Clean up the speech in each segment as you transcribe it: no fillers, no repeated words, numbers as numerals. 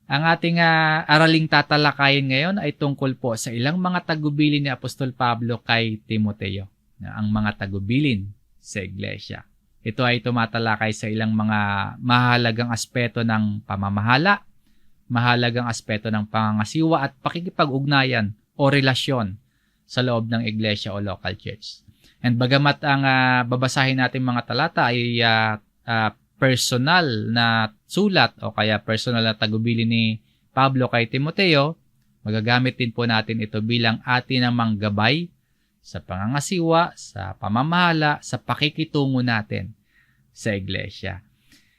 Ang ating araling tatalakayin ngayon ay tungkol po sa ilang mga tagubilin ni Apostol Pablo kay Timoteo, ang mga tagubilin sa iglesia. Ito ay tumatalakay sa ilang mga mahalagang aspeto ng pamamahala, mahalagang aspeto ng pangangasiwa at pakikipag-ugnayan o relasyon sa loob ng iglesia o local church. And bagamat ang babasahin natin mga talata ay personal na sulat o kaya personal na tagubilin ni Pablo kay Timoteo, magagamit din po natin ito bilang atin namang gabay sa pangangasiwa, sa pamamahala, sa pakikitungo natin sa iglesia.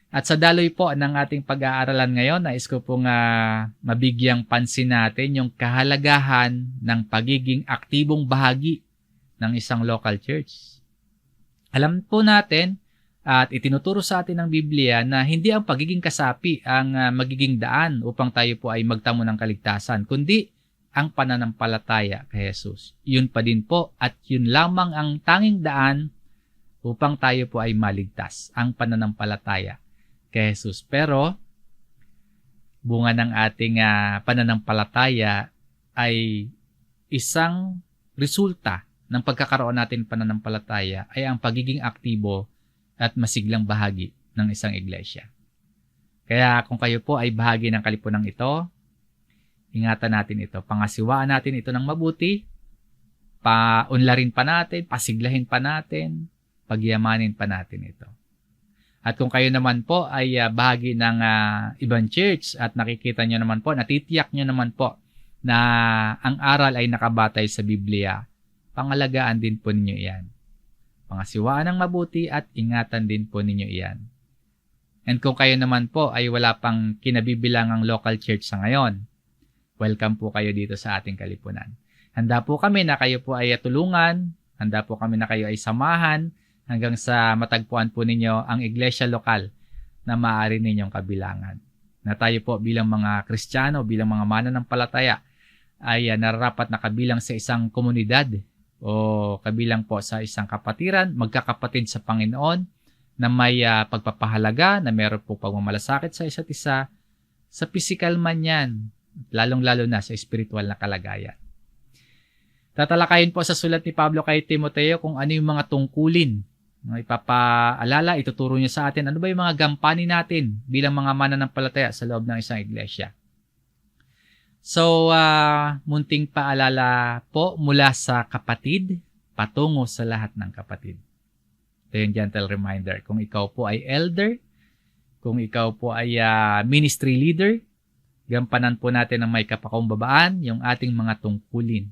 At sa daloy po ng ating pag-aaralan ngayon, nais ko pong mabigyang pansin natin yung kahalagahan ng pagiging aktibong bahagi ng isang local church. Alam po natin at itinuturo sa atin ng Biblia na hindi ang pagiging kasapi ang magiging daan upang tayo po ay magtamo ng kaligtasan, kundi ang pananampalataya kay Jesus. Yun pa din po at yun lamang ang tanging daan upang tayo po ay maligtas, ang pananampalataya kay Jesus. Pero bunga ng ating pananampalataya ay isang resulta ng pagkakaroon natin pananampalataya ay ang pagiging aktibo at masiglang bahagi ng isang iglesia. Kaya kung kayo po ay bahagi ng kalipunang ito, ingatan natin ito. Pangasiwaan natin ito ng mabuti, paunlarin pa natin, pasiglahin pa natin, pagyamanin pa natin ito. At kung kayo naman po ay bahagi ng ibang church at nakikita nyo naman po, natitiyak nyo naman po na ang aral ay nakabatay sa Biblia, pangalagaan din po ninyo iyan. Pangasiwaan ng mabuti at ingatan din po ninyo iyan. And kung kayo naman po ay wala pang kinabibilangang local church sa ngayon, welcome po kayo dito sa ating kalipunan. Handa po kami na kayo po ay tulungan, handa po kami na kayo ay samahan hanggang sa matagpuan po ninyo ang iglesia lokal na maaari ninyong kabilangan. Na tayo po bilang mga Kristiyano, bilang mga mananampalataya ay nararapat na kabilang sa isang komunidad o kabilang po sa isang kapatiran, magkakapatid sa Panginoon na may pagpapahalaga, na meron po pagmamalasakit sa isa't isa, sa physical man yan, lalong-lalo na sa spiritual na kalagayan. Tatalakayin po sa sulat ni Pablo kay Timoteo kung ano yung mga tungkulin. Ipapaalala, ituturo niya sa atin, ano ba yung mga gampanin natin bilang mga mananampalataya sa loob ng isang iglesia. So, munting paalala po mula sa kapatid, patungo sa lahat ng kapatid. Ito yung gentle reminder. Kung ikaw po ay elder, kung ikaw po ay ministry leader, gampanan po natin ng may kapakumbabaan yung ating mga tungkulin.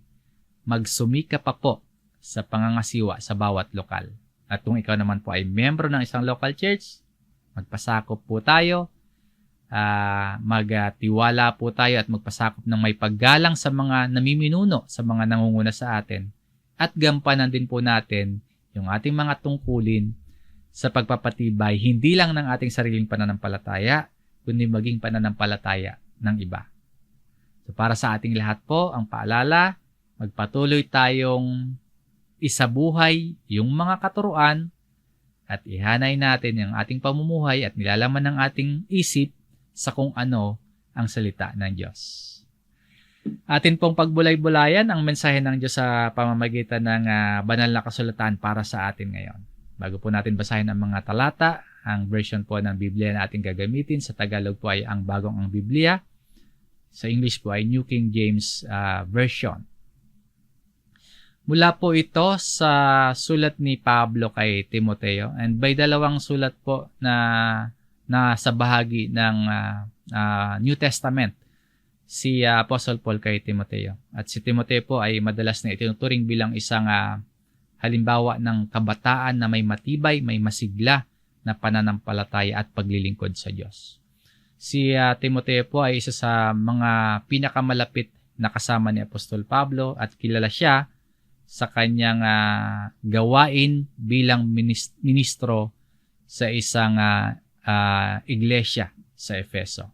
Magsumika pa po sa pangangasiwa sa bawat lokal. At kung ikaw naman po ay membro ng isang local church, magpasakop po tayo, magtiwala po tayo at magpasakop ng may paggalang sa mga namiminuno, sa mga nangunguna sa atin. At gampanan din po natin yung ating mga tungkulin sa pagpapatibay, hindi lang ng ating sariling pananampalataya, kundi maging pananampalataya ng iba. So para sa ating lahat po, ang paalala, magpatuloy tayong isabuhay yung mga katuruan at ihanay natin yung ating pamumuhay at nilalaman ng ating isip sa kung ano ang salita ng Diyos. Atin pong pagbulay-bulayan ang mensahe ng Diyos sa pamamagitan ng banal na kasulatan para sa atin ngayon. Bago po natin basahin ang mga talata, ang version po ng Biblia na ating gagamitin, sa Tagalog po ay ang Bagong ang Biblia. Sa English po ay New King James Version. Mula po ito sa sulat ni Pablo kay Timoteo, and by dalawang sulat po na sa bahagi ng New Testament, si Apostle Paul kay Timoteo. At si Timoteo po ay madalas na itinuturing bilang isang halimbawa ng kabataan na may matibay, may masigla na pananampalataya at paglilingkod sa Diyos. Si Timoteo po ay isa sa mga pinakamalapit na kasama ni Apostol Pablo at kilala siya sa kanyang gawain bilang ministro sa isang iglesia sa Efeso.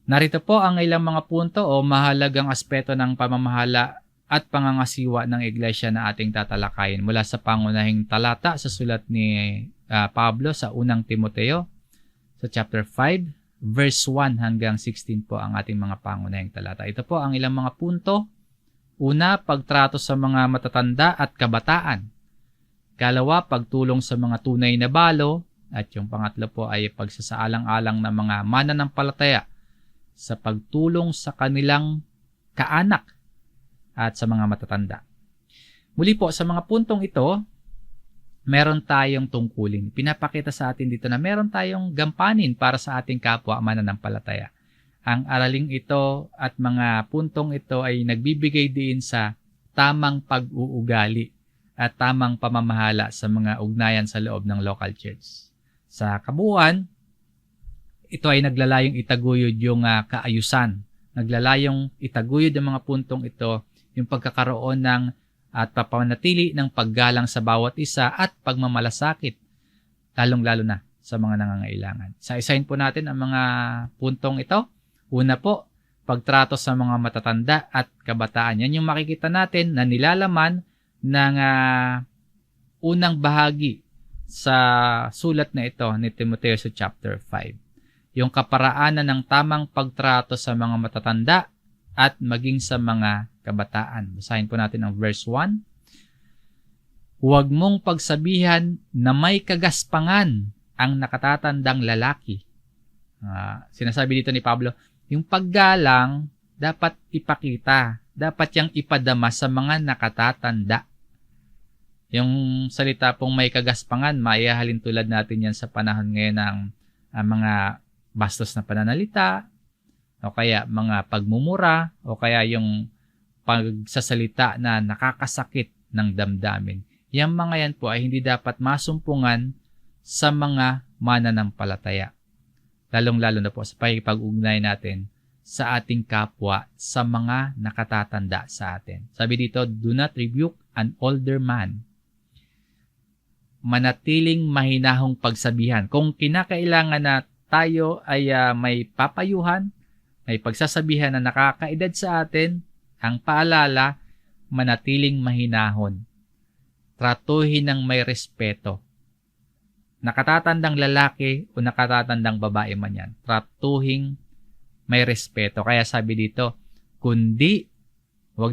Narito po ang ilang mga punto o mahalagang aspeto ng pamamahala at pangangasiwa ng iglesia na ating tatalakayin mula sa pangunahing talata sa sulat ni Pablo sa unang Timoteo sa chapter 5 verse 1 hanggang 16 po ang ating mga pangunahing talata. Ito po ang ilang mga punto. Una, pagtrato sa mga matatanda at kabataan. Kalawa, pagtulong sa mga tunay na balo. At yung pangatlo po ay pagsasaalang-alang ng mga mananampalataya sa pagtulong sa kanilang kaanak at sa mga matatanda. Muli po, sa mga puntong ito, meron tayong tungkulin. Pinapakita sa atin dito na meron tayong gampanin para sa ating kapwa mananampalataya. Ang araling ito at mga puntong ito ay nagbibigay din sa tamang pag-uugali at tamang pamamahala sa mga ugnayan sa loob ng local church. Sa kabuuan, ito ay naglalayong itaguyod yung kaayusan. Naglalayong itaguyod ang mga puntong ito, yung pagkakaroon ng at papanatili ng paggalang sa bawat isa at pagmamalasakit, lalong-lalo na sa mga nangangailangan. Isa-isahin po natin ang mga puntong ito. Una po, pagtrato sa mga matatanda at kabataan. Yan yung makikita natin na nilalaman ng unang bahagi sa sulat na ito ni Timoteo sa chapter 5. Yung kaparaanan ng tamang pagtrato sa mga matatanda at maging sa mga kabataan. Basahin po natin ang verse 1. Huwag mong pagsabihan na may kagaspangan ang nakatatandang lalaki. Sinasabi dito ni Pablo, yung paggalang dapat ipakita, dapat yang ipadama sa mga nakatatanda. Yung salita pong may kagaspangan, maihahalin tulad natin yan sa panahon ngayon ng mga bastos na pananalita, o kaya mga pagmumura, o kaya yung pagsasalita na nakakasakit ng damdamin. Yang mga yan po ay hindi dapat masumpungan sa mga mananampalataya. Lalong-lalo na po sa pag-ugnay natin sa ating kapwa, sa mga nakatatanda sa atin. Sabi dito, do not rebuke an older man. Manatiling mahinahong pagsabihan. Kung kinakailangan na tayo ay may papayuhan, may pagsasabihan na nakakaedad sa atin, ang paalala, manatiling mahinahon. Tratuhin ng may respeto. Nakatatandang lalaki o nakatatandang babae man yan, tratuhing may respeto. Kaya sabi dito, kundi, wag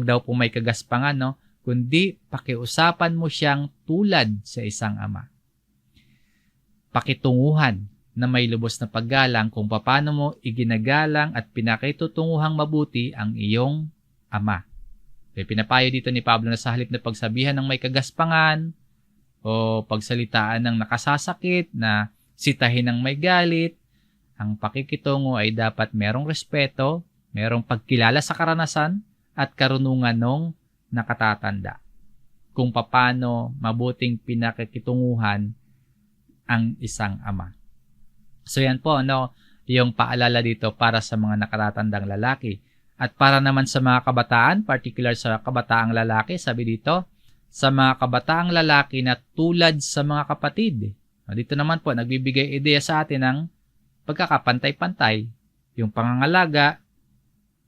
daw po may kagaspangan, no? Kundi pakiusapan mo siyang tulad sa isang ama. Pakitunguhan na may lubos na paggalang kung paano mo iginagalang at pinakitutunguhang mabuti ang iyong ama. Pinapayo dito ni Pablo na sa halip na pagsabihan ng may kagaspangan o pagsalitaan ng nakasasakit, na sitahin ng may galit, ang pakikitungo ay dapat merong respeto, merong pagkilala sa karanasan at karunungan ng nakatatanda. Kung paano mabuting pinakikitunguhan ang isang ama. So yan po, yung paalala dito para sa mga nakatatandang lalaki. At para naman sa mga kabataan, particular sa kabataang lalaki, sabi dito, sa mga kabataang lalaki na tulad sa mga kapatid. Dito naman po, nagbibigay ideya sa atin ng pagkakapantay-pantay, yung pangangalaga,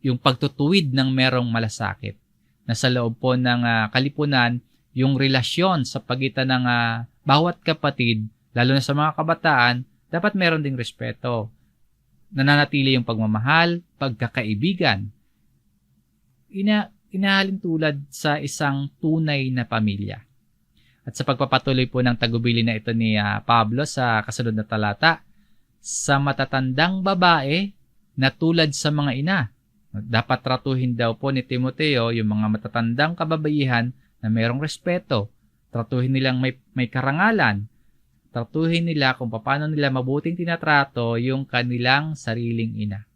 yung pagtutuwid ng merong malasakit. Na sa loob po ng kalipunan, yung relasyon sa pagitan ng bawat kapatid, lalo na sa mga kabataan, dapat meron ding respeto. Nananatili yung pagmamahal, pagkakaibigan. Inahalin tulad sa isang tunay na pamilya. At sa pagpapatuloy po ng tagubilin na ito ni Pablo sa kasunod na talata, sa matatandang babae na tulad sa mga ina. Dapat tratuhin daw po ni Timoteo yung mga matatandang kababaihan na mayroong respeto. Tratuhin nilang may karangalan. Tratuhin nila kung paano nila mabuting tinatrato yung kanilang sariling ina.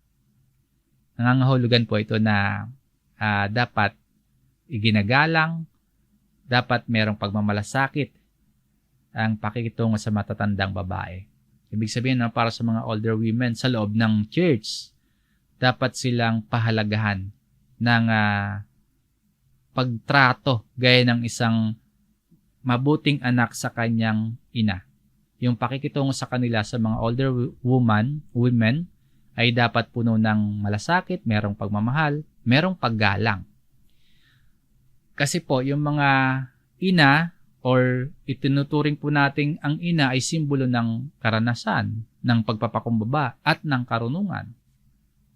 Nangangahulugan po ito na dapat iginagalang, dapat merong pagmamalasakit ang pakikitungo sa matatandang babae. Ibig sabihin, para sa mga older women sa loob ng church, dapat silang pahalagahan ng pagtrato gaya ng isang mabuting anak sa kanyang ina. Yung pakikitungo sa kanila sa mga older women ay dapat puno ng malasakit, merong pagmamahal, merong paggalang. Kasi po, yung mga ina or itinuturing po nating ang ina ay simbolo ng karanasan, ng pagpapakumbaba at ng karunungan.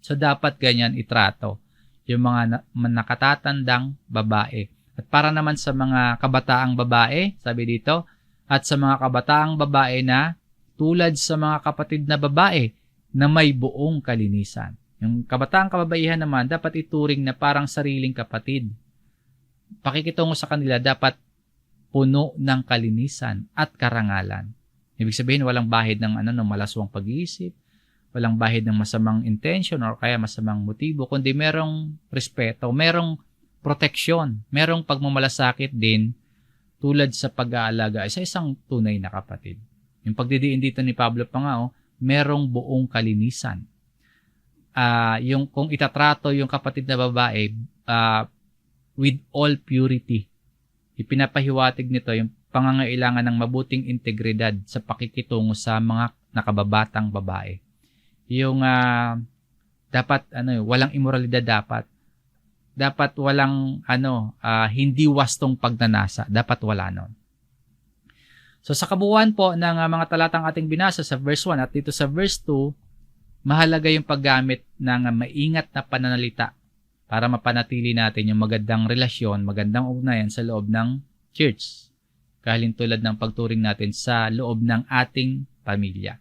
So dapat ganyan itrato yung mga nakatatandang babae. At para naman sa mga kabataang babae, sabi dito, at sa mga kabataang babae na tulad sa mga kapatid na babae na may buong kalinisan. Yung kabataang kababaihan naman dapat ituring na parang sariling kapatid. Pakikitungo sa kanila dapat puno ng kalinisan at karangalan. Ibig sabihin, walang bahid ng malaswang pag-iisip, walang bahid ng masamang intention or kaya masamang motibo, kundi merong respeto, merong proteksyon, merong pagmamalasakit din tulad sa pag-aalaga sa isang tunay na kapatid. Yung pagdidiin dito ni Pablo pa nga, merong buong kalinisan. Yung kung itatrato yung kapatid na babae with all purity, ipinapahiwatig nito yung pangangailangan ng mabuting integridad sa pakikitungo sa mga nakababatang babae. Yung dapat walang immoralidad dapat walang hindi wastong pagnanasa, dapat wala nun. So sa kabuuan po ng mga talatang ating binasa sa verse 1 at dito sa verse 2, mahalaga yung paggamit ng maingat na pananalita para mapanatili natin yung magandang relasyon, magandang ugnayan sa loob ng church. Tulad ng pagturing natin sa loob ng ating pamilya.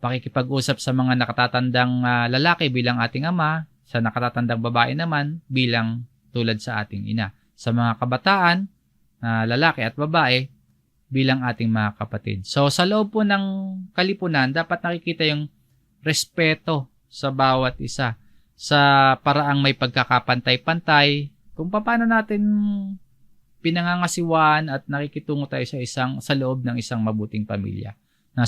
Pakikipag-usap sa mga nakatatandang lalaki bilang ating ama, sa nakatatandang babae naman bilang tulad sa ating ina. Sa mga kabataan, lalaki at babae, bilang ating mga kapatid. So sa loob po ng kalipunan, dapat nakikita yung respeto sa bawat isa sa paraang may pagkakapantay-pantay, kung paano natin pinangangasiwaan at nakikitungo tayo sa loob ng isang mabuting pamilya.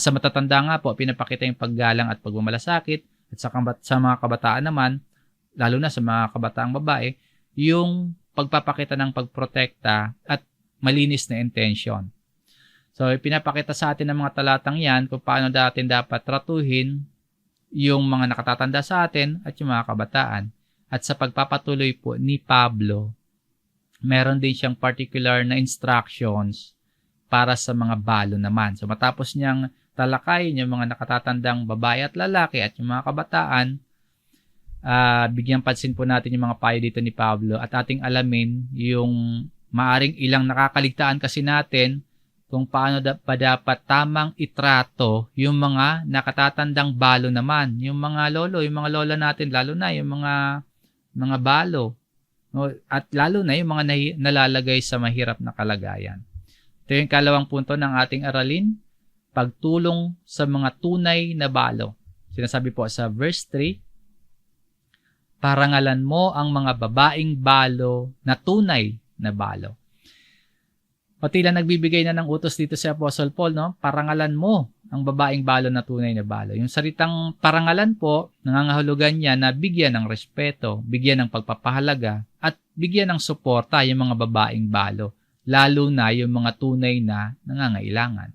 Sa matatanda nga po, pinapakita yung paggalang at pagmamalasakit, at sa mga kabataan naman, lalo na sa mga kabataang babae, yung pagpapakita ng pagprotekta at malinis na intention. So, pinapakita sa atin ng mga talatang yan kung paano natin dapat tratuhin yung mga nakatatanda sa atin at yung mga kabataan. At sa pagpapatuloy po ni Pablo, meron din siyang particular na instructions para sa mga balo naman. So matapos niyang talakayin yung mga nakatatandang babae at lalaki at yung mga kabataan, bigyang pansin po natin yung mga payo dito ni Pablo at ating alamin yung maaring ilang nakakaligtaan kasi natin kung paano pa dapat tamang itrato yung mga nakatatandang balo naman. Yung mga lolo, yung mga lola natin, lalo na yung mga balo. At lalo na yung mga nalalagay sa mahirap na kalagayan. Ito yung kalawang punto ng ating aralin, pagtulong sa mga tunay na balo. Sinasabi po sa verse 3, parangalan mo ang mga babaeng balo na tunay na balo. O tila nagbibigay na ng utos dito si Apostle Paul, no? Parangalan mo ang babaeng balo na tunay na balo. Yung salitang parangalan po, nangangahulugan niya na bigyan ng respeto, bigyan ng pagpapahalaga, at bigyan ng suporta yung mga babaeng balo, lalo na yung mga tunay na nangangailangan.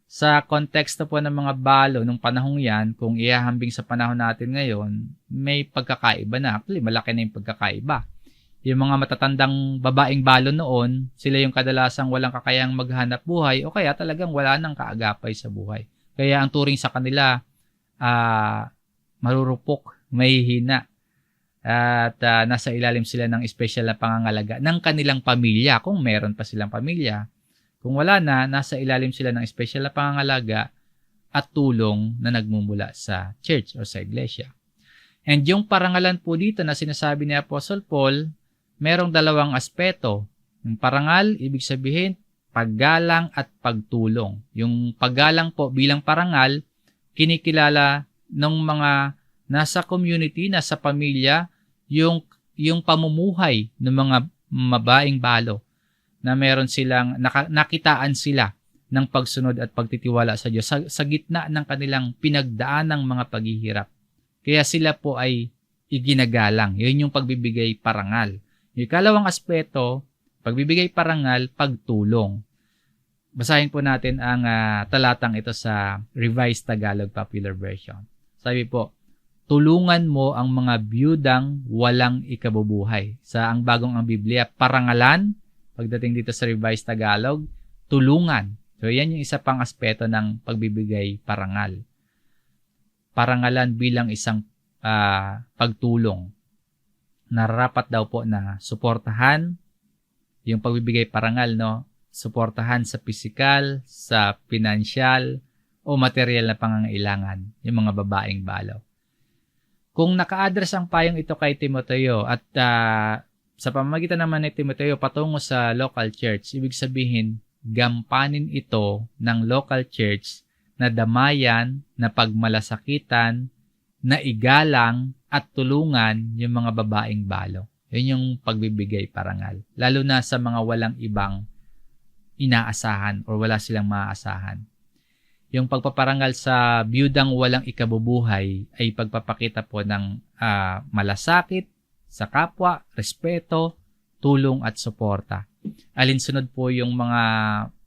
Sa konteksto po ng mga balo nung panahong yan, kung ihahambing sa panahon natin ngayon, may pagkakaiba na. Actually, malaki na yung pagkakaiba. Yung mga matatandang babaeng balo noon, sila yung kadalasang walang kakayang maghanap buhay o kaya talagang wala nang kaagapay sa buhay. Kaya ang turing sa kanila, marurupok, mahihina. At nasa ilalim sila ng espesyal na pangangalaga ng kanilang pamilya, kung meron pa silang pamilya. Kung wala na, nasa ilalim sila ng espesyal na pangangalaga at tulong na nagmumula sa church o sa iglesia. And yung parangalan po dito na sinasabi ni Apostle Paul, merong dalawang aspeto. Yung parangal, ibig sabihin, paggalang at pagtulong. Yung paggalang po bilang parangal, kinikilala ng mga nasa community, nasa pamilya, yung pamumuhay ng mga babaeng balo na meron silang, nakitaan sila ng pagsunod at pagtitiwala sa Diyos sa gitna ng kanilang pinagdaanang mga paghihirap. Kaya sila po ay iginagalang. Yun yung pagbibigay parangal. Yung ikalawang aspeto, pagbibigay parangal, pagtulong. Basahin po natin ang talatang ito sa Revised Tagalog Popular Version. Sabi po, tulungan mo ang mga biyudang walang ikabubuhay. Sa ang Bagong ang Biblia, parangalan, Pagdating dito sa Revised Tagalog, tulungan. So, yan yung isa pang aspeto ng pagbibigay parangal. Parangalan bilang isang pagtulong. Nararapat daw po na suportahan yung pagbibigay parangal, no? Suportahan sa pisikal, sa pinansyal, o material na pangangailangan, yung mga babaeng balo. Kung naka-address ang payong ito kay Timoteo at sa pamamagitan naman ni Timoteo patungo sa local church, ibig sabihin, gampanin ito ng local church na damayan, na pagmalasakitan, na igalang at tulungan yung mga babaeng balo. Yun yung pagbibigay parangal. Lalo na sa mga walang ibang inaasahan o wala silang maaasahan. Yung pagpaparangal sa biyudang walang ikabubuhay ay pagpapakita po ng malasakit sa kapwa, respeto, tulong at suporta. Alinsunod po yung mga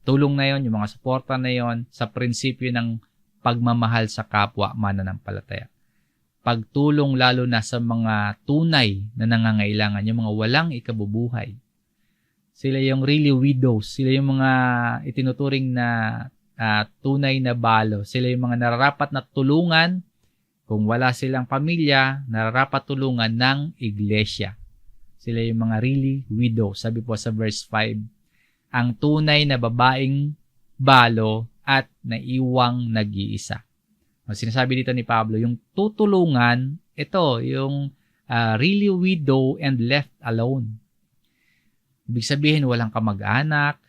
tulong na yon, yung mga suporta na yon sa prinsipyo ng pagmamahal sa kapwa mananampalataya. Pagtulong lalo na sa mga tunay na nangangailangan, yung mga walang ikabubuhay. Sila yung really widows, sila yung mga itinuturing na tunay na balo. Sila yung mga nararapat na tulungan. Kung wala silang pamilya, nararapat tulungan ng iglesia. Sila yung mga really widow. Sabi po sa verse 5, ang tunay na babaeng balo at naiwang nag-iisa. Sinasabi dito ni Pablo, yung tutulungan, ito, yung really widow and left alone. Ibig sabihin, walang kamag-anak,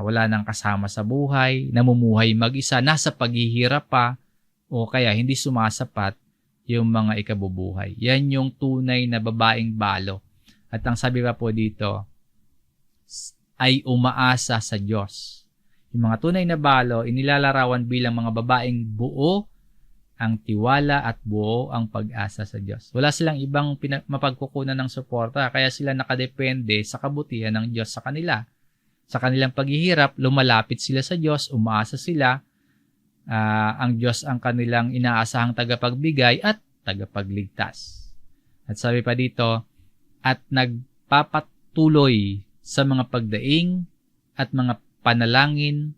wala nang kasama sa buhay, namumuhay mag-isa, nasa paghihirap pa, o kaya hindi sumasapat yung mga ikabubuhay. Yan yung tunay na babaeng balo. At ang sabi pa po dito, ay umaasa sa Diyos. Yung mga tunay na balo, inilalarawan bilang mga babaeng buo ang tiwala at buo ang pag-asa sa Diyos. Wala silang ibang mapagkukunan ng suporta, kaya sila nakadepende sa kabutihan ng Diyos sa kanila. Sa kanilang paghihirap, lumalapit sila sa Diyos, umaasa sila, ang Diyos ang kanilang inaasahang tagapagbigay at tagapagligtas. At sabi pa dito, at nagpapatuloy sa mga pagdaing at mga panalangin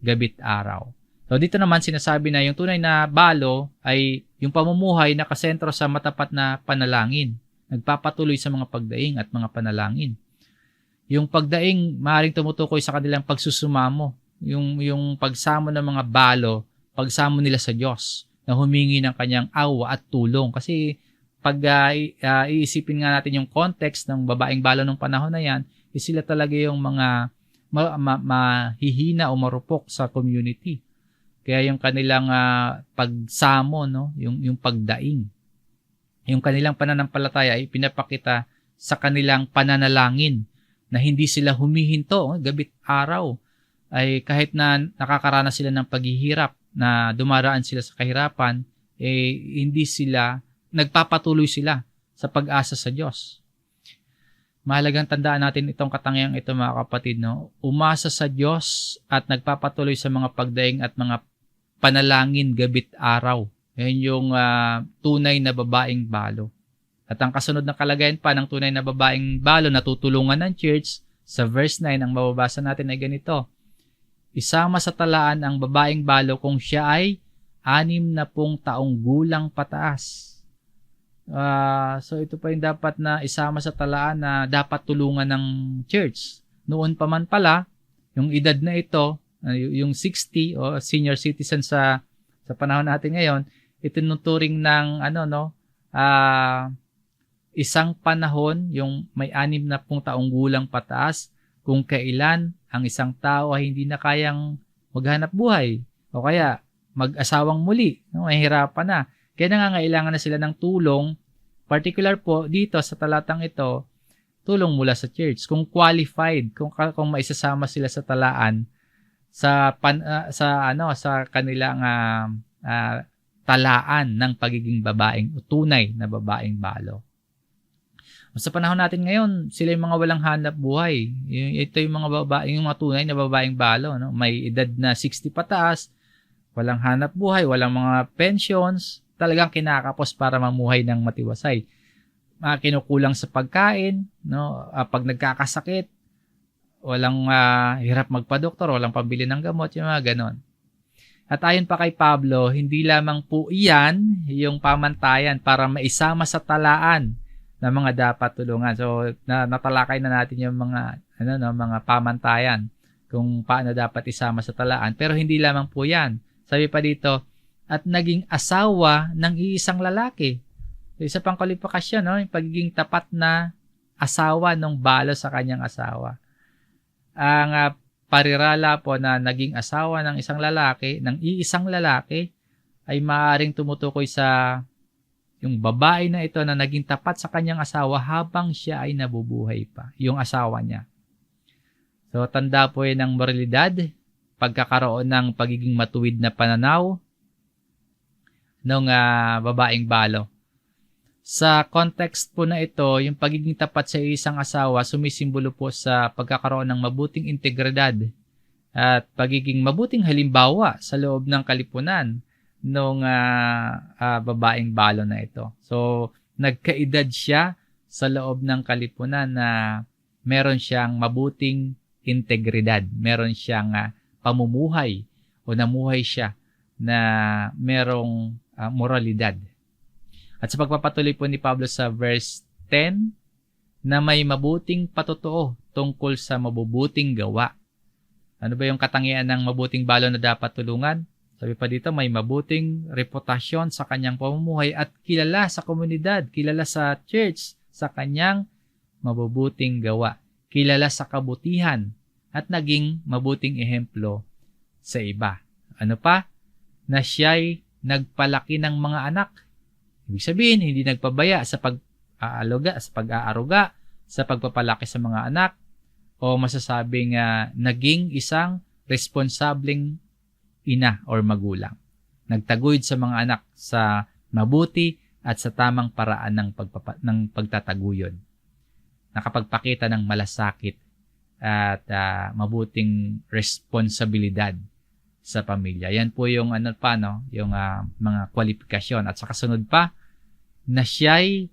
gabit araw. So dito naman sinasabi na yung tunay na balo ay yung pamumuhay na kasentro sa matapat na panalangin. Nagpapatuloy sa mga pagdaing at mga panalangin. Yung pagdaing maaaring tumutukoy sa kanilang pagsusumamo. Yung pagsamo ng mga balo, pagsamo nila sa Diyos na humingi ng kanyang awa at tulong. Kasi pag iisipin nga natin yung context ng babaeng balo ng panahon na yan, sila talaga yung mga mahihina o marupok sa community. Kaya yung kanilang pagsamo, no, yung pagdaing, yung kanilang pananampalataya ay pinapakita sa kanilang pananalangin na hindi sila humihinto gabit araw. Ay kahit na nakakaranas sila ng paghihirap, na dumaraan sila sa kahirapan, hindi sila, nagpapatuloy sila sa pag-asa sa Diyos. Mahalagang tandaan natin itong katangiang ito mga kapatid, no? Umasa sa Diyos at nagpapatuloy sa mga pagdaing at mga panalangin gabit araw. Yan yung tunay na babaeng balo. At ang kasunod na kalagayan pa ng tunay na babaeng balo na tutulungan ng church, sa verse 9, ang mababasa natin ay ganito, isama sa talaan ang babaeng balo kung siya ay 60 taong gulang pataas. So ito pa yung dapat na isama sa talaan na dapat tulungan ng church. Noon pa man pala, yung edad na ito, yung 60 o senior citizen sa panahon natin ngayon, itinuturing ng isang panahon, yung may 60 taong gulang pataas, kung kailan ang isang tao ay hindi na kayang maghanap buhay o kaya mag-asawang muli, mahihirapan na. Kaya nangangailangan na sila ng tulong, particular po dito sa talatang ito, tulong mula sa church. Kung qualified, kung maisasama sila sa talaan sa kanilang talaan ng pagiging babaeng tunay na babaeng balo. Sa panahon natin ngayon, sila yung mga walang hanap buhay. Ito yung mga babae, yung mga tunay na babaeng balo, no? May edad na 60 pataas, walang hanap buhay, walang mga pensions, talagang kinakapos para mamuhay ng matiwasay. Kinukulang sa pagkain, no? Pag nagkakasakit, walang hirap magpa-doktor, walang pambili ng gamot, yung mga ganon. At ayon pa kay Pablo, hindi lamang po iyan yung pamantayan para maisama sa talaan ng mga dapat tulungan. So, natalakay na natin yung mga mga pamantayan kung paano dapat isama sa talaan. Pero hindi lamang po yan. Sabi pa dito, at naging asawa ng iisang lalaki. So, isa pang kwalifikasyon, yung pagiging tapat na asawa ng balo sa kanyang asawa. Ang parirala po na naging asawa ng iisang lalaki, ay maaaring tumutukoy sa yung babae na ito na naging tapat sa kanyang asawa habang siya ay nabubuhay pa, yung asawa niya. So, tanda po yan ng moralidad, pagkakaroon ng pagiging matuwid na pananaw ng babaeng balo. Sa context po na ito, yung pagiging tapat sa isang asawa, sumisimbolo po sa pagkakaroon ng mabuting integridad at pagiging mabuting halimbawa sa loob ng kalipunan nung babaeng balo na ito. So, nagkaedad siya sa loob ng kalipunan na meron siyang mabuting integridad. Meron siyang pamumuhay o namuhay siya na merong moralidad. At sa pagpapatuloy po ni Pablo sa verse 10, na may mabuting patotoo tungkol sa mabubuting gawa. Ano ba yung katangian ng mabuting balo na dapat tulungan? Sabi pa dito, may mabuting reputasyon sa kanyang pamumuhay at kilala sa komunidad, kilala sa church, sa kanyang mabubuting gawa. Kilala sa kabutihan at naging mabuting ehemplo sa iba. Ano pa? Na siya'y nagpalaki ng mga anak. Ibig sabihin, hindi nagpabaya sa pag-aaruga, sa pagpapalaki sa mga anak, o masasabing naging isang responsableng ina or magulang. Nagtaguyod sa mga anak sa mabuti at sa tamang paraan ng pagtataguyod. Nakapagpakita ng malasakit at mabuting responsibilidad sa pamilya. Yan po yung yung mga kwalifikasyon. At sa kasunod pa, na siya'y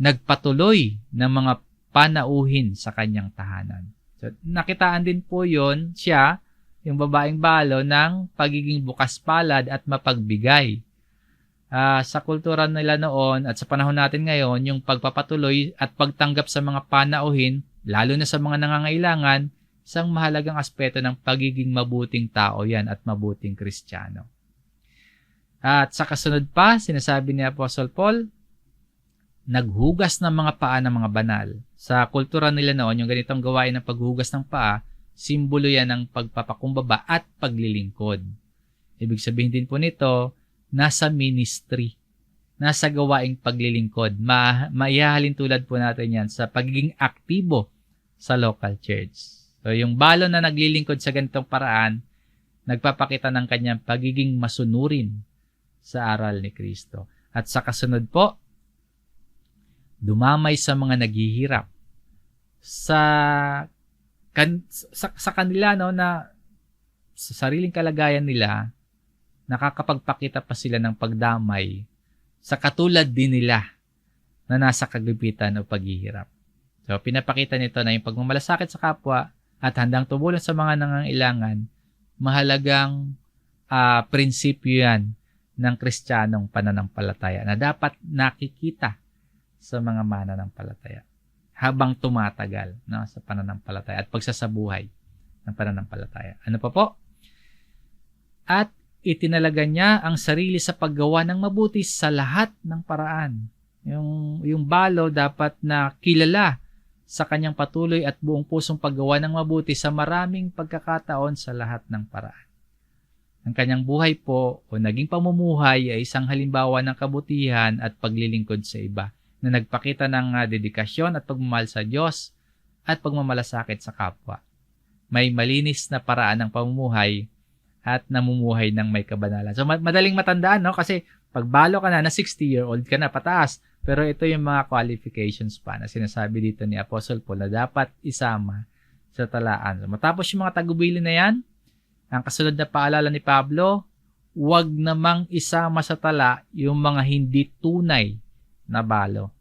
nagpatuloy ng mga panauhin sa kanyang tahanan. So, nakitaan din po yon siya, yung babaeng balo, ng pagiging bukas palad at mapagbigay. Sa kultura nila noon at sa panahon natin ngayon, yung pagpapatuloy at pagtanggap sa mga panauhin, lalo na sa mga nangangailangan, isang mahalagang aspeto ng pagiging mabuting tao yan at mabuting Kristiyano. At sa kasunod pa, sinasabi ni Apostle Paul, naghugas ng mga paa ng mga banal. Sa kultura nila noon, yung ganitong gawain ng paghugas ng paa, simbolo yan ng pagpapakumbaba at paglilingkod. Ibig sabihin din po nito, nasa ministry, nasa gawaing paglilingkod. Maihahalin tulad po natin yan sa pagiging aktibo sa local church. So, yung balo na naglilingkod sa ganitong paraan, nagpapakita ng kanyang pagiging masunurin sa aral ni Kristo. At sa kasunod po, dumamay sa mga naghihirap. Sa kanila, na sa sariling kalagayan nila, nakakapagpakita pa sila ng pagdamay sa katulad din nila na nasa kagipitan o paghihirap. So, pinapakita nito na yung pagmamalasakit sa kapwa at handang tumulong sa mga nangangailangan, mahalagang prinsipyo yan ng Kristiyanong pananampalataya na dapat nakikita sa mga mananampalataya habang tumatagal sa pananampalataya at pagsasabuhay ng pananampalataya. Ano pa po? At itinalaga niya ang sarili sa paggawa ng mabuti sa lahat ng paraan. Yung balo dapat na kilala sa kanyang patuloy at buong pusong paggawa ng mabuti sa maraming pagkakataon sa lahat ng paraan. Ang kanyang buhay po o naging pamumuhay ay isang halimbawa ng kabutihan at paglilingkod sa iba na nagpakita ng dedikasyon at pagmamahal sa Diyos at pagmamalasakit sa kapwa. May malinis na paraan ng pamumuhay at namumuhay ng may kabanalan. So, madaling matandaan, no? Kasi pag balo ka na 60-year-old ka na pataas, pero ito yung mga qualifications pa na sinasabi dito ni Apostle Paul na dapat isama sa talaan. So, matapos yung mga tagubilin na yan, ang kasunod na paalala ni Pablo, huwag namang isama sa tala yung mga hindi tunay na balo.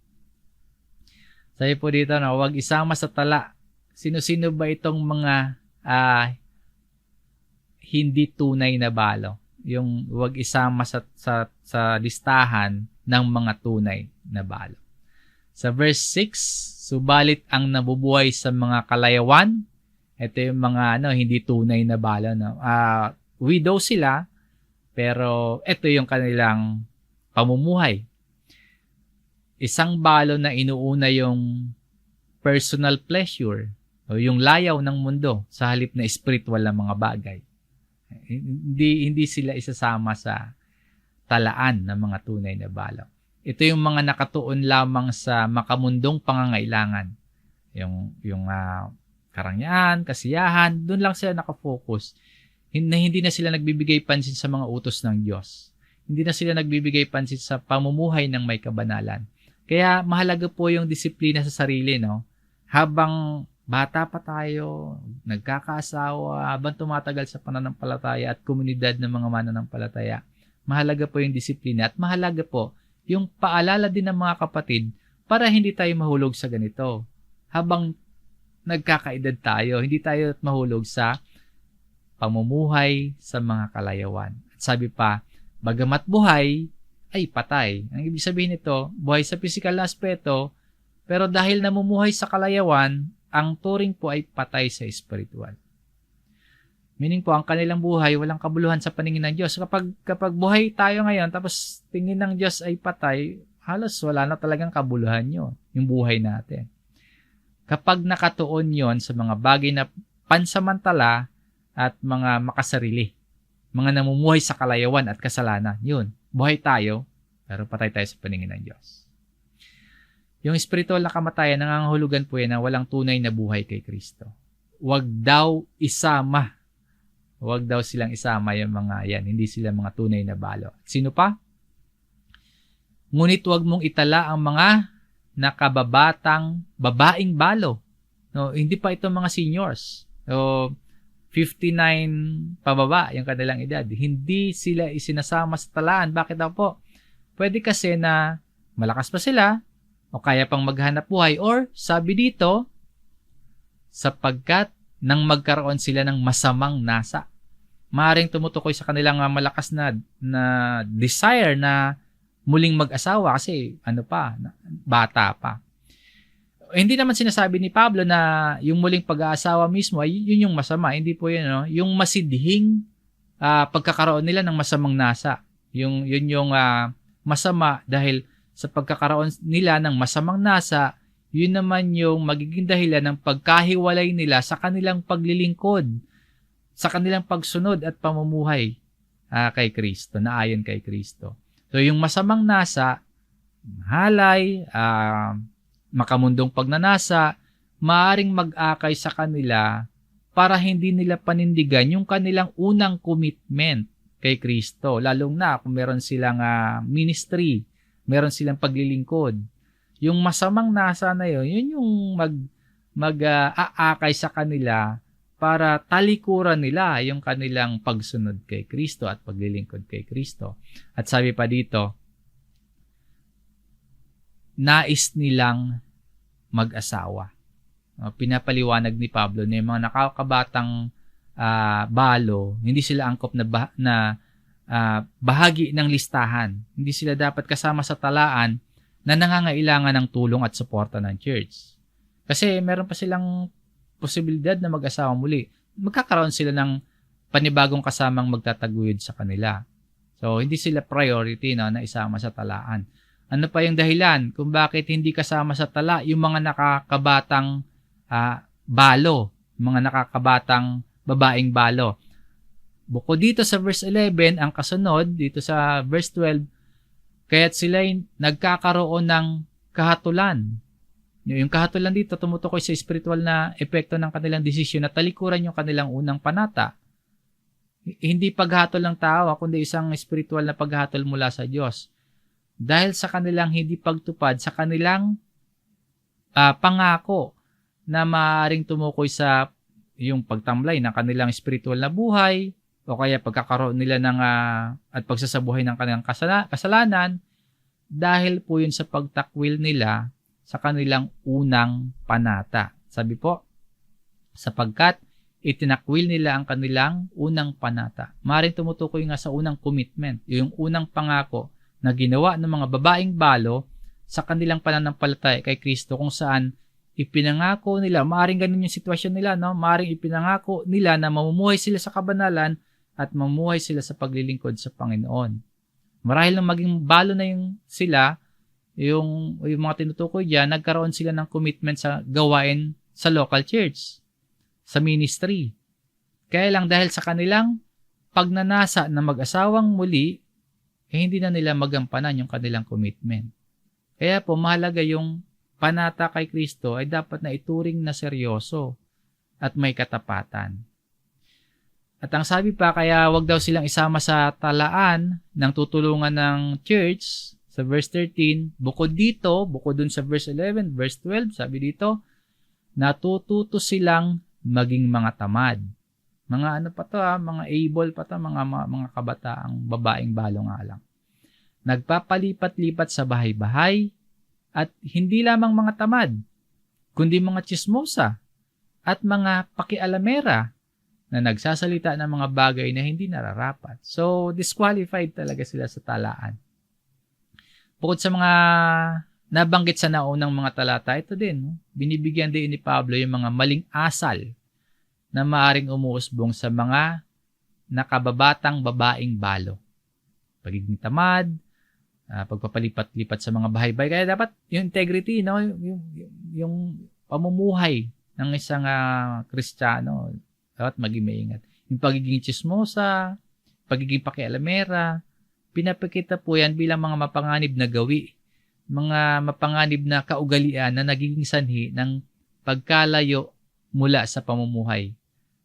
Sabi po dito na huwag isama sa tala Sino-sino ba itong mga hindi tunay na balo? Yung wag isama sa listahan ng mga tunay na balo. Sa verse 6, subalit ang nabubuhay sa mga kalayawan, ito yung mga hindi tunay na balo. No? Widow sila, pero ito yung kanilang pamumuhay. Isang balo na inuuna yung personal pleasure o yung layaw ng mundo sa halip na spiritual na mga bagay. Hindi sila isasama sa talaan ng mga tunay na balo. Ito yung mga nakatuon lamang sa makamundong pangangailangan. Yung karangyaan, kasiyahan, doon lang sila nakafocus. Hindi na sila nagbibigay pansin sa mga utos ng Diyos. Hindi na sila nagbibigay pansin sa pamumuhay ng may kabanalan. Kaya mahalaga po yung disiplina sa sarili, no? Habang bata pa tayo, nagkakaasawa, habang tumatagal sa pananampalataya at komunidad ng mga mananampalataya, mahalaga po yung disiplina at mahalaga po yung paalala din ng mga kapatid para hindi tayo mahulog sa ganito. Habang nagkakaedad tayo, hindi tayo mahulog sa pamumuhay sa mga kalayawan. At sabi pa, bagamat buhay, ay patay. Ang ibig sabihin nito, buhay sa physical na aspeto, pero dahil namumuhay sa kalayawan, ang turing po ay patay sa spiritual. Meaning po, ang kanilang buhay, walang kabuluhan sa paningin ng Diyos. Kapag buhay tayo ngayon, tapos tingin ng Diyos ay patay, halos wala na talagang kabuluhan yun, yung buhay natin. Kapag nakatuon yon sa mga bagay na pansamantala at mga makasarili, mga namumuhay sa kalayawan at kasalanan, yun, buhay tayo, pero patay tayo sa paningin ng Diyos. Yung spiritual na kamatayan, nangangahulugan po yan na walang tunay na buhay kay Kristo. Huwag daw silang isama yung mga yan. Hindi sila mga tunay na balo. Sino pa? Ngunit huwag mong itala ang mga nakababatang babaeng balo. No, hindi pa ito mga seniors. So, 59 pababa yung kanilang edad. Hindi sila isinasama sa talaan. Bakit daw po? Pwede kasi na malakas pa sila o kaya pang maghanap buhay or sabi dito, sapagkat nang magkaroon sila ng masamang nasa. Maaring tumutukoy sa kanilang malakas na desire na muling mag-asawa kasi bata pa. Hindi naman sinasabi ni Pablo na yung muling pag-aasawa mismo ay yun yung masama. Hindi po yun, no? Yung masidhing pagkakaroon nila ng masamang nasa. Yun yung masama dahil sa pagkakaroon nila ng masamang nasa, yun naman yung magiging dahilan ng pagkahiwalay nila sa kanilang paglilingkod, sa kanilang pagsunod at pamumuhay kay Kristo, na ayon kay Kristo. So yung masamang nasa, halay, makamundong pagnanasa, maaring mag-akay sa kanila para hindi nila panindigan yung kanilang unang commitment kay Kristo. Lalong na kung meron silang ministry, meron silang paglilingkod. Yung masamang nasa na yun yung mag-aakay sa kanila para talikuran nila yung kanilang pagsunod kay Kristo at paglilingkod kay Kristo. At sabi pa dito, nais nilang mag-asawa. Pinapaliwanag ni Pablo na yung mga nakakabatang balo, hindi sila angkop na bahagi ng listahan. Hindi sila dapat kasama sa talaan na nangangailangan ng tulong at suporta ng church. Kasi meron pa silang posibilidad na mag-asawa muli. Magkakaroon sila ng panibagong kasamang magtataguyod sa kanila. So, hindi sila priority na isama sa talaan. Ano pa yung dahilan kung bakit hindi kasama sa tala yung mga nakakabatang balo, mga nakakabatang babaeng balo? Bukod dito sa verse 11, ang kasunod, dito sa verse 12, kaya't sila'y nagkakaroon ng kahatulan. Yung kahatulan dito, tumutukoy sa spiritual na epekto ng kanilang desisyon na talikuran yung kanilang unang panata. Hindi paghatol ng tao, kundi isang spiritual na paghatol mula sa Diyos. Dahil sa kanilang hindi pagtupad, sa kanilang pangako na maaaring tumukoy sa yung pagtamlay ng kanilang spiritual na buhay, o kaya pagkakaroon nila ng at pagsasabuhay ng kanilang kasalanan, dahil po yun sa pagtakwil nila sa kanilang unang panata. Sabi po, sapagkat itinakwil nila ang kanilang unang panata. Maaaring tumutukoy nga sa unang commitment, yung unang pangako na ginawa ng mga babaeng balo sa kanilang pananampalataya kay Kristo, kung saan ipinangako nila, maaaring ganun yung sitwasyon nila, no? Maaaring ipinangako nila na mamumuhay sila sa kabanalan at mamumuhay sila sa paglilingkod sa Panginoon. Marahil nang maging balo na yung mga tinutukoy diyan, nagkaroon sila ng commitment sa gawain sa local church, sa ministry. Kaya lang dahil sa kanilang pagnanasa na mag-asawang muli, hindi na nila magampanan yung kanilang commitment. Kaya po mahalaga yung panata kay Kristo ay dapat na ituring na seryoso at may katapatan. At ang sabi pa, kaya wag daw silang isama sa talaan ng tutulungan ng church sa verse 13. Bukod dun sa verse 11, verse 12, sabi dito, natututo silang maging mga tamad. Mga ano pa to, mga able pa to, mga kabataang babaeng balo nga lang. Nagpapalipat-lipat sa bahay-bahay at hindi lamang mga tamad, kundi mga tsismosa at mga pakialamera na nagsasalita ng mga bagay na hindi nararapat. So, disqualified talaga sila sa talaan. Bukod sa mga nabanggit sa naunang mga talata, ito din, binibigyan din ni Pablo yung mga maling asal na maaring umuusbong sa mga nakababatang babaeng balo. Pagiging tamad, pagpapalipat-lipat sa mga bahay-bahay. Kaya dapat yung integrity, no? Yung pamumuhay ng isang Kristiyano, dapat maging maingat. Yung pagiging tsismosa, pagiging pakialamera, pinapakita po yan bilang mga mapanganib na gawi, mga mapanganib na kaugalian na nagiging sanhi ng pagkalayo mula sa pamumuhay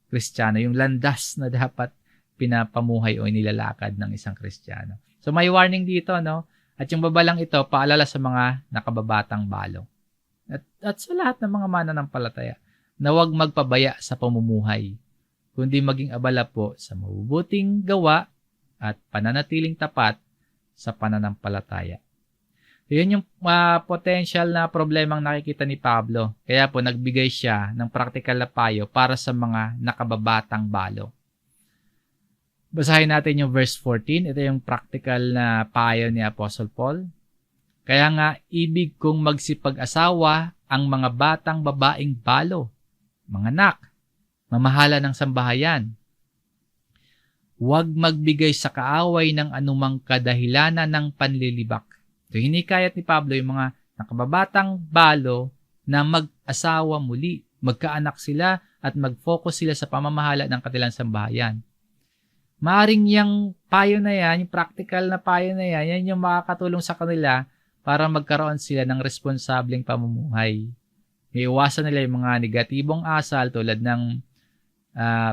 Kristiyano, yung landas na dapat pinapamuhay o nilalakad ng isang Kristiyano. So may warning dito, no? At yung babalang ito, paalala sa mga nakababatang balo. At sa lahat ng mga mananampalataya, na huwag magpabaya sa pamumuhay, kundi maging abala po sa mabubuting gawa at pananatiling tapat sa pananampalataya. Yun yung potential na problemang nakikita ni Pablo. Kaya po nagbigay siya ng practical na payo para sa mga nakababatang balo. Basahin natin yung verse 14. Ito yung practical na payo ni Apostle Paul. Kaya nga, ibig kong magsipag-asawa ang mga batang babaeng balo, mga anak, mamahala ng sambahayan. Huwag magbigay sa kaaway ng anumang kadahilanan ng panlilibak. So, hinikayat ni Pablo yung mga nakababatang balo na mag-asawa muli, magkaanak sila at mag-focus sila sa pamamahala ng kanilang sambahayan. Maaring yung payo na yan, yung practical na payo na yan, yan yung makakatulong sa kanila para magkaroon sila ng responsableng pamumuhay. Iiwasan nila yung mga negatibong asal tulad ng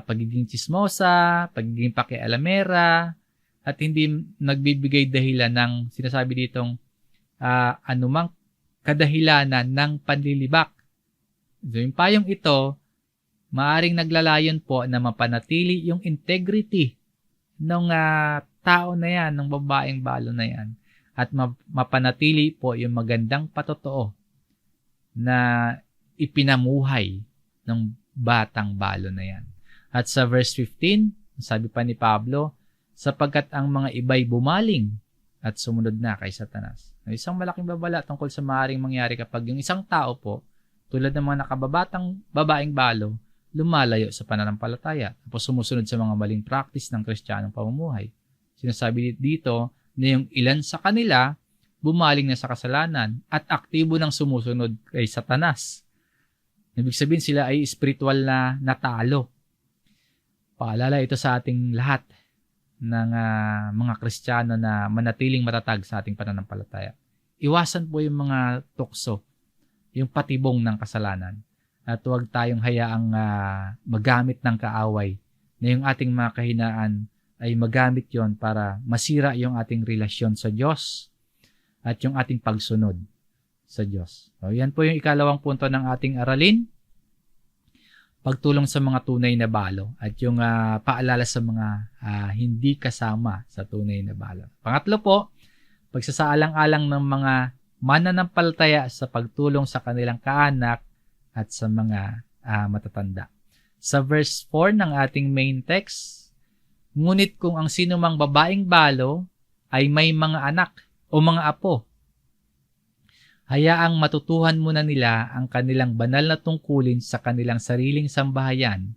pagiging tsismosa, pagiging pakialamera, at hindi nagbibigay dahilan ng sinasabi ditong anumang kadahilanan ng panlilibak. So, yung payong ito, maaring naglalayon po na mapanatili yung integrity ng tao na yan, ng babaeng balo na yan, at mapanatili po yung magandang patotoo na ipinamuhay ng batang balo na yan. At sa verse 15, sabi pa ni Pablo, sapagkat ang mga iba'y bumaling at sumunod na kay Satanas. Isang malaking babala tungkol sa maaaring mangyari kapag yung isang tao po, tulad ng mga nakababatang babaeng balo, lumalayo sa pananampalataya tapos sumusunod sa mga maling practice ng Kristiyanong pamumuhay. Sinasabi dito na yung ilan sa kanila bumaling na sa kasalanan at aktibo ng sumusunod kay Satanas. Ibig sabihin sila ay spiritual na natalo. Paalala ito sa ating lahat ng mga Kristiyano na manatiling matatag sa ating pananampalataya. Iwasan po yung mga tukso, yung patibong ng kasalanan. At huwag tayong hayaang magamit ng kaaway na yung ating mga kahinaan ay magamit yon para masira yung ating relasyon sa Diyos at yung ating pagsunod sa Diyos. So, yan po yung ikalawang punto ng ating aralin. Pagtulong sa mga tunay na balo at yung paalala sa mga hindi kasama sa tunay na balo. Pangatlo po, pagsasaalang-alang ng mga mananampalataya sa pagtulong sa kanilang kaanak at sa mga matatanda. Sa verse 4 ng ating main text, ngunit kung ang sinumang babaeng balo ay may mga anak o mga apo, hayaang matutuhan muna nila ang kanilang banal na tungkulin sa kanilang sariling sambahayan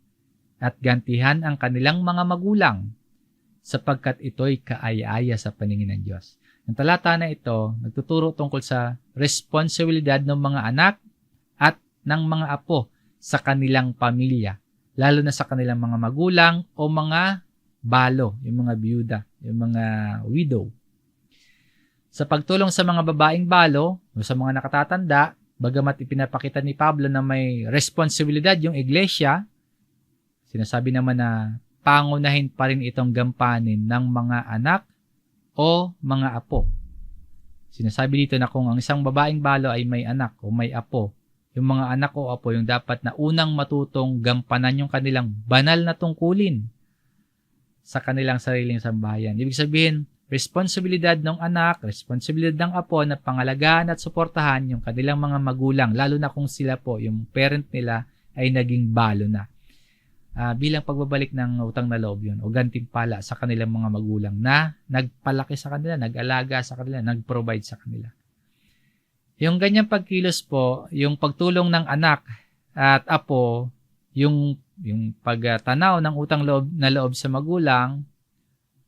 at gantihan ang kanilang mga magulang sapagkat ito'y kaaya-aya sa paningin ng Diyos. Ang talata na ito, nagtuturo tungkol sa responsibilidad ng mga anak at ng mga apo sa kanilang pamilya, lalo na sa kanilang mga magulang o mga balo, yung mga byuda, yung mga widow. Sa pagtulong sa mga babaeng balo o sa mga nakatatanda, bagamat ipinapakita ni Pablo na may responsibilidad yung iglesia, sinasabi naman na pangunahin pa rin itong gampanin ng mga anak o mga apo. Sinasabi dito na kung ang isang babaeng balo ay may anak o may apo, yung mga anak o apo yung dapat na unang matutong gampanan yung kanilang banal na tungkulin sa kanilang sariling sambahayan. Ibig sabihin, responsibilidad ng anak, responsibilidad ng apo na pangalagaan at suportahan yung kanilang mga magulang, lalo na kung sila po, yung parent nila ay naging balo na. Bilang pagbabalik ng utang na loob yun o gantimpala sa kanilang mga magulang na nagpalaki sa kanila, nag-alaga sa kanila, nag-provide sa kanila. Yung ganyang pagkilos po, yung pagtulong ng anak at apo, yung pagtanaw ng utang na loob sa magulang,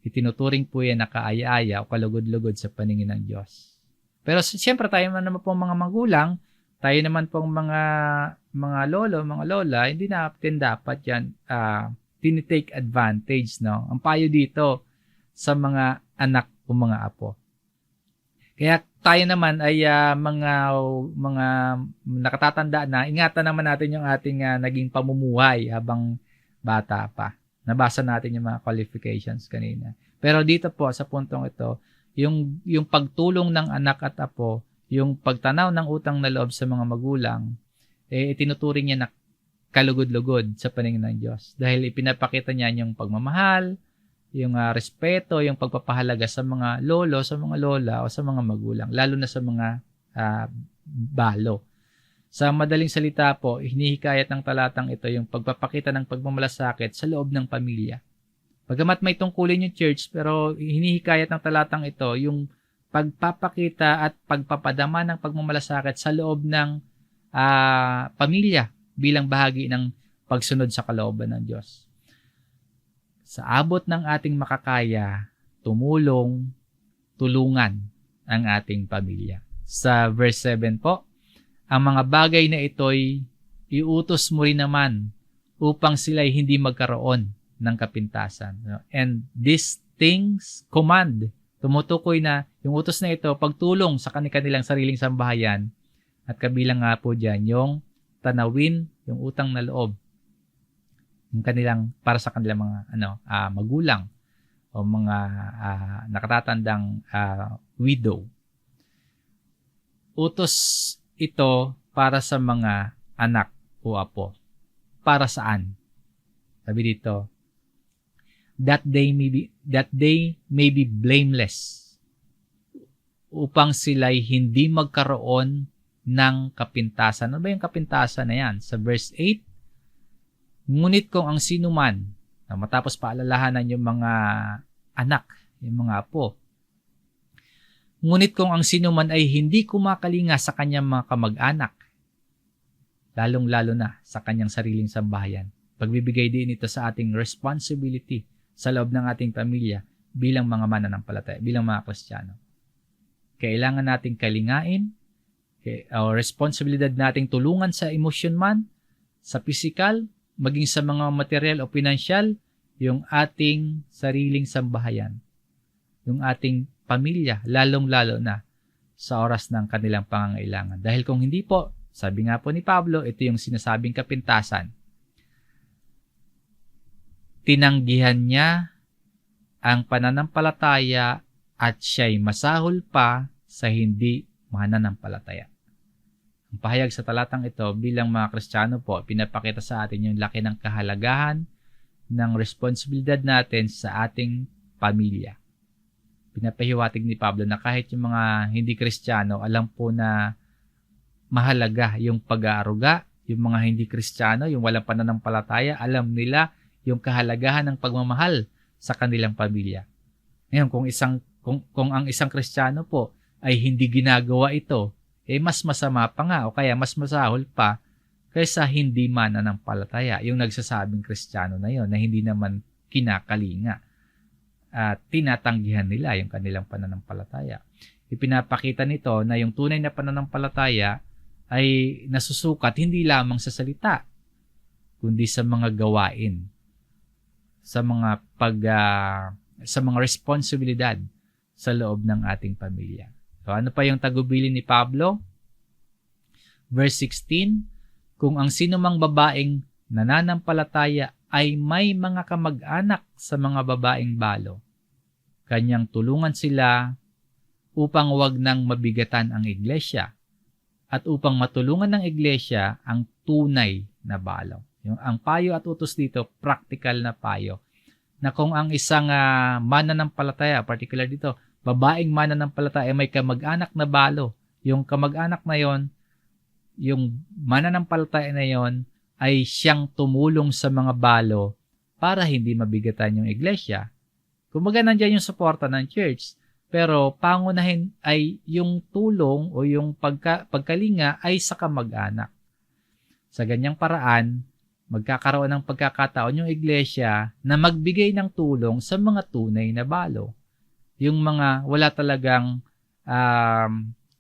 itinuturing po yan na kaaya-aya o kalugod-lugod sa paningin ng Diyos. Pero siyempre tayo naman po mga magulang, tayo naman pong mga lolo, mga lola, hindi natin dapat yan tinitake advantage, no? Ang payo dito sa mga anak o mga apo. Kaya tayo naman ay mga nakatatanda na, ingatan naman natin yung ating naging pamumuhay habang bata pa. Nabasa natin yung mga qualifications kanina. Pero dito po sa puntong ito, yung pagtulong ng anak at apo, yung pagtanaw ng utang na loob sa mga magulang, itinuturing niya na kalugod-lugod sa paningin ng Diyos. Dahil ipinapakita niya yung pagmamahal, yung respeto, yung pagpapahalaga sa mga lolo, sa mga lola, o sa mga magulang, lalo na sa mga balo. Sa madaling salita po, hinihikayat ng talatang ito yung pagpapakita ng pagmamalasakit sa loob ng pamilya. Bagamat may tungkulin yung church, pero hinihikayat ng talatang ito yung pagpapakita at pagpapadama ng pagmamalasakit sa loob ng pamilya bilang bahagi ng pagsunod sa kalooban ng Diyos. Sa abot ng ating makakaya, tulungan ang ating pamilya. Sa verse 7 po, ang mga bagay na ito'y iutos mo rin naman upang sila'y hindi magkaroon ng kapintasan. And these things command, tumutukoy na yung utos na ito, pagtulong sa kanilang sariling sambahayan, at kabilang nga po dyan yung tanawin, yung utang na loob, yung kanilang, para sa kanilang mga magulang o mga nakatatandang widow. Utos ito para sa mga anak o apo. Para saan? Sabi dito, that they may be blameless, upang sila'y hindi magkaroon ng kapintasan. Ano ba yung kapintasan na yan? Sa verse 8, ngunit kung ang sino man, matapos paalalahanan yung mga anak, yung mga apo, ngunit kung ang sino man ay hindi kumakalinga sa kanyang mga kamag-anak, lalong-lalo na sa kanyang sariling sambahayan, pagbibigay din ito sa ating responsibility sa loob ng ating pamilya bilang mga mananampalataya, bilang mga Kristiyano. Kailangan nating kalingain, o responsibilidad nating tulungan sa emosyon man, sa physical, maging sa mga material o pinansyal, yung ating sariling sambahayan, yung ating pamilya, lalong-lalo na sa oras ng kanilang pangangailangan. Dahil kung hindi po, sabi nga po ni Pablo, ito yung sinasabing kapintasan. Tinanggihan niya ang pananampalataya at siya'y masahol pa sa hindi mananampalataya. Ang pahayag sa talatang ito bilang mga Kristiyano po, pinapakita sa atin yung laki ng kahalagahan ng responsibilidad natin sa ating pamilya. Pinapahiwatig ni Pablo na kahit yung mga hindi Kristiyano, alam po na mahalaga yung pag-aaruga Yung mga hindi Kristiyano, yung walang pananampalataya, alam nila yung kahalagahan ng pagmamahal sa kanilang pamilya. Ngayon, kung ang isang Kristiyano po ay hindi ginagawa ito, mas masama pa nga o kaya mas masahol pa kaysa hindi mananampalataya. Yung nagsasabing Kristiyano na yon na hindi naman kinakalinga at tinatanggihan nila yung kanilang pananampalataya. Ipinapakita nito na yung tunay na pananampalataya ay nasusukat hindi lamang sa salita, kundi sa mga gawain, sa mga responsibilidad sa loob ng ating pamilya. So ano pa yung tagubilin ni Pablo? Verse 16, kung ang sinumang babaeng nananampalataya ay may mga kamag-anak sa mga babaeng balo, kanyang tulungan sila upang wag nang mabigatan ang iglesia at upang matulungan ng iglesia ang tunay na balo. Ang payo at utos dito, practical na payo. Na kung ang isang mananampalataya, particular dito, babaeng mananampalataya may kamag-anak na balo, yung kamag-anak na yon, yung mananampalataya na yon ay siyang tumulong sa mga balo para hindi mabigatan yung iglesia. Kumbaga nandiyan yung suporta ng church, pero pangunahin ay yung tulong o yung pagkalinga ay sa kamag-anak. Sa ganyang paraan, magkakaroon ng pagkakataon yung iglesia na magbigay ng tulong sa mga tunay na balo. Yung mga wala talagang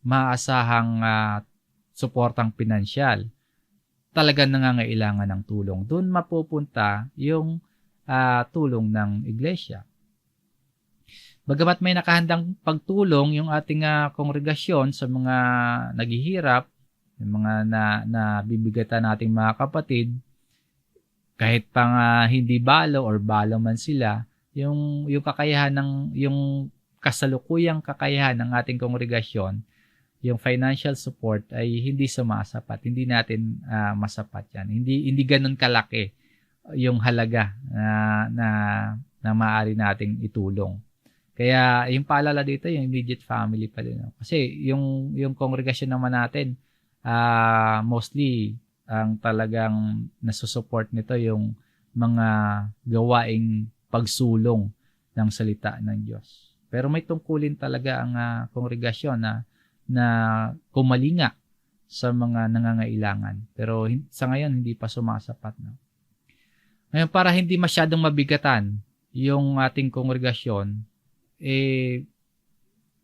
maasahang suportang pinansyal, talagang nangangailangan ng tulong. Doon mapupunta yung tulong ng iglesia. Bagamat may nakahandang pagtulong yung ating kongregasyon sa mga naghihirap, yung mga nabibigatan nating mga kapatid, kahit pa hindi balo or balo man sila, yung kakayahan yung kasalukuyang kakayahan ng ating kongregasyon, yung financial support ay hindi sumasapat. Hindi natin masapat yan. Hindi ganun kalaki yung halaga na maaari nating itulong. Kaya yung paalala dito, yung immediate family pa din. Kasi yung kongregasyon naman natin, mostly ang talagang nasusupport nito yung mga gawaing pagsulong ng salita ng Diyos. Pero may tungkulin talaga ang kongregasyon na kumalinga sa mga nangangailangan. Pero sa ngayon, hindi pa sumasapat. No? Ngayon, para hindi masyadong mabigatan yung ating kongregasyon,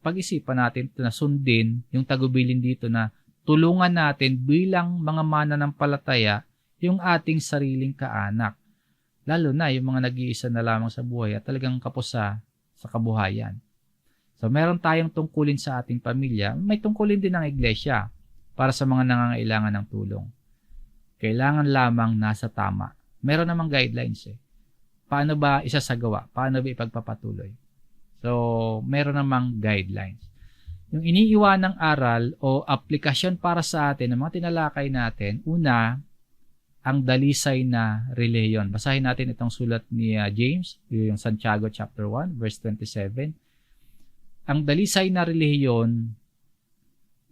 pag-isipan natin na sundin yung tagubilin dito na tulungan natin bilang mga mananampalataya yung ating sariling kaanak. Lalo na yung mga nag-iisa na lamang sa buhay at talagang kapos sa kabuhayan. So meron tayong tungkulin sa ating pamilya, may tungkulin din ng iglesia para sa mga nangangailangan ng tulong. Kailangan lamang nasa tama. Meron namang guidelines Paano ba isasagawa? Paano ba ipagpapatuloy? So, meron namang guidelines. Yung iniiwanang aral o aplikasyon para sa atin ng mga tinalakay natin, una, ang dalisay na relihiyon. Basahin natin itong sulat ni James, yung Santiago chapter 1, verse 27. Ang dalisay na relihiyon,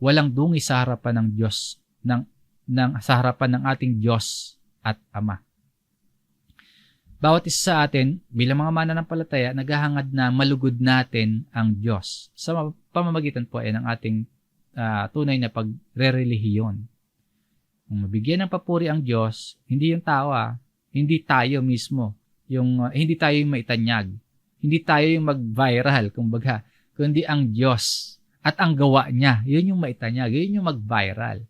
walang dungi sa harapan ng Diyos, sa harapan ng ating Diyos at Ama. Bawat isa sa atin, bilang mga mananampalataya, naghahangad na malugod natin ang Diyos sa pamamagitan po ng ating tunay na pagre-relihiyon. Kung mabigyan ng papuri ang Diyos, hindi yung tao, hindi tayo mismo, hindi tayo yung maitanyag, hindi tayo yung mag-viral, kumbaga, kundi ang Diyos at ang gawa niya, yun yung maitanyag, yun yung mag-viral.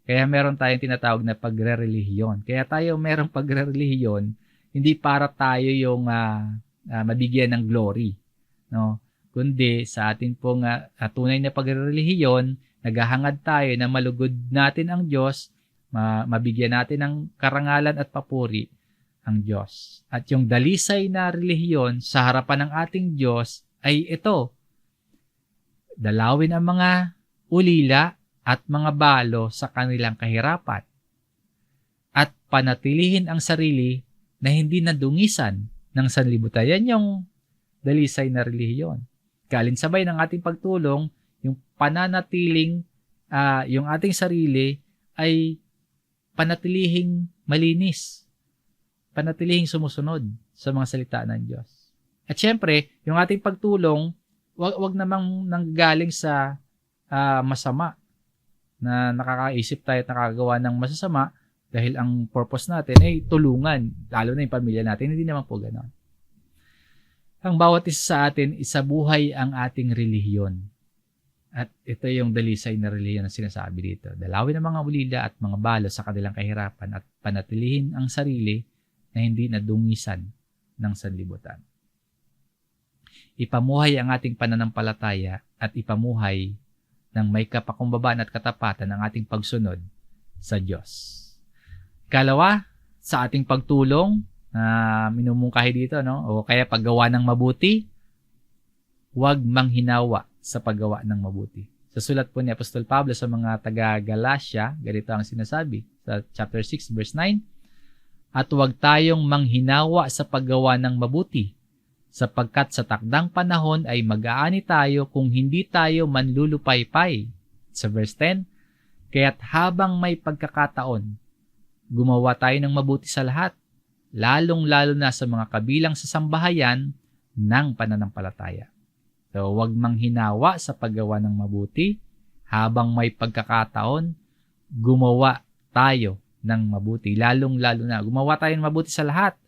Kaya meron tayong tinatawag na pagre-relihiyon. Kaya tayo merong pagre-relihiyon, hindi para tayo yung mabigyan ng glory, no? Kundi sa atin pong tunay na pagre-relihiyon, naghahangad tayo na malugod natin ang Diyos, mabigyan natin ng karangalan at papuri ang Diyos. At yung dalisay na relihiyon sa harapan ng ating Diyos ay ito, dalawin ang mga ulila at mga balo sa kanilang kahirapan at panatilihin ang sarili na hindi nadungisan ng sanlibutan. Yan yung dalisay na relihiyon. Kalinsabay ng ating pagtulong, yung pananatiling yung ating sarili ay panatilihing malinis, panatilihing sumusunod sa mga salita ng Diyos. At syempre, yung ating pagtulong, wag namang nanggaling sa masama na nakakaisip tayo at nakakagawa ng masasama dahil ang purpose natin ay tulungan, lalo na yung pamilya natin. Hindi naman po gano'n. Ang bawat isa sa atin, isabuhay ang ating relihiyon. At ito yung dalisay na relihiyon na sinasabi dito. Dalawin ang mga ulila at mga balo sa kanilang kahirapan at panatilihin ang sarili na hindi nadungisan ng sanlibutan. Ipamuhay ang ating pananampalataya at ipamuhay ng may kapakumbabaan at katapatan ang ating pagsunod sa Diyos. Ikalawa, sa ating pagtulong na minumungkahi dito, no? O kaya paggawa ng mabuti, huwag manghinawa sa paggawa ng mabuti. Sa sulat po ni Apostol Pablo sa mga taga-Galacia, ganito ang sinasabi sa chapter 6 verse 9, at huwag tayong manghinawa sa paggawa ng mabuti, sapagkat sa takdang panahon ay mag-aani tayo kung hindi tayo manlulupaypay. Sa verse 10, kaya't habang may pagkakataon, gumawa tayo ng mabuti sa lahat, lalong-lalo na sa mga kabilang sa sambahayan ng pananampalataya. So, huwag manghinawa sa paggawa ng mabuti, habang may pagkakataon, gumawa tayo ng mabuti, lalong-lalo na. Gumawa tayo ng mabuti sa lahat,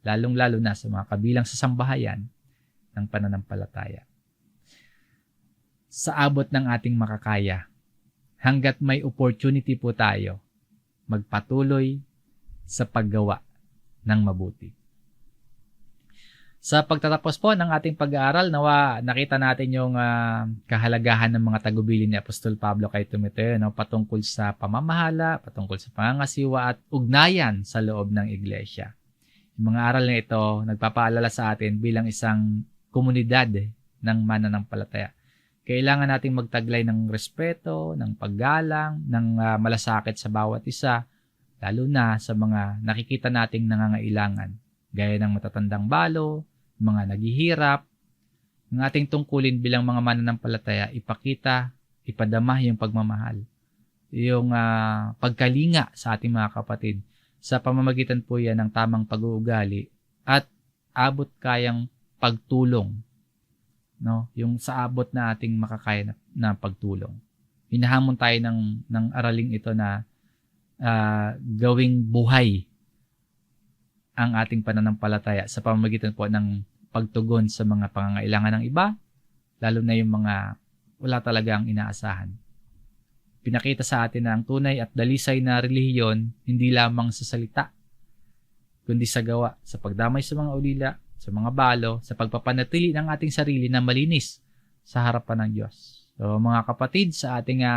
lalong-lalo na sa mga kabilang sa sambahayan ng pananampalataya. Sa abot ng ating makakaya, hanggat may opportunity po tayo, magpatuloy sa paggawa ng mabuti. Sa pagtatapos po ng ating pag-aaral, nawa nakita natin yung kahalagahan ng mga tagubilin ni Apostol Pablo kay Timoteo, no? Patungkol sa pamamahala, patungkol sa pangangasiwa at ugnayan sa loob ng iglesia. Yung mga aral na ito, nagpapaalala sa atin bilang isang komunidad ng mananampalataya. Kailangan nating magtaglay ng respeto, ng paggalang, ng malasakit sa bawat isa, lalo na sa mga nakikita nating nangangailangan, gaya ng matatandang balo, mga naghihirap. Ang ating tungkulin bilang mga mananampalataya, ipakita, ipadama yung pagmamahal, yung pagkalinga sa ating mga kapatid. Sa pamamagitan po yan ng tamang pag-uugali at abot kayang pagtulong, no? Yung sa abot na ating makakaya na pagtulong. Hinahamon tayo ng araling ito na gawing buhay ang ating pananampalataya sa pamamagitan po ng pagtugon sa mga pangangailangan ng iba, lalo na yung mga wala talaga ang inaasahan. Pinakita sa atin na ang tunay at dalisay na relihiyon hindi lamang sa salita, kundi sa gawa, sa pagdamay sa mga ulila, sa mga balo, sa pagpapanatili ng ating sarili na malinis sa harapan ng Diyos. So mga kapatid, sa ating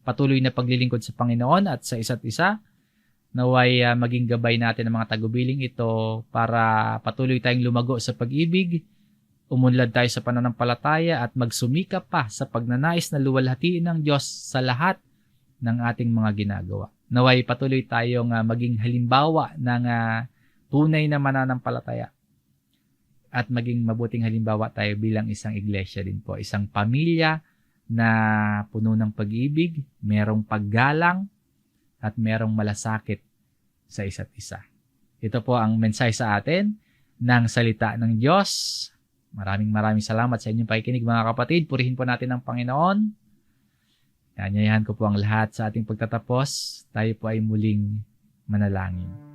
patuloy na paglilingkod sa Panginoon at sa isa't isa, naway maging gabay natin ang mga tagubiling ito para patuloy tayong lumago sa pag-ibig, umunlad tayo sa pananampalataya at magsumikap pa sa pagnanais na luwalhatiin ng Diyos sa lahat ng ating mga ginagawa. Naway patuloy tayong maging halimbawa ng tunay na mananampalataya at maging mabuting halimbawa tayo bilang isang iglesia din po, isang pamilya na puno ng pag-ibig, merong paggalang, at merong malasakit sa isa't isa. Ito po ang mensahe sa atin ng salita ng Diyos. Maraming salamat sa inyong pakikinig mga kapatid. Purihin po natin ang Panginoon. Anyayahan ko po ang lahat sa ating pagtatapos. Tayo po ay muling manalangin.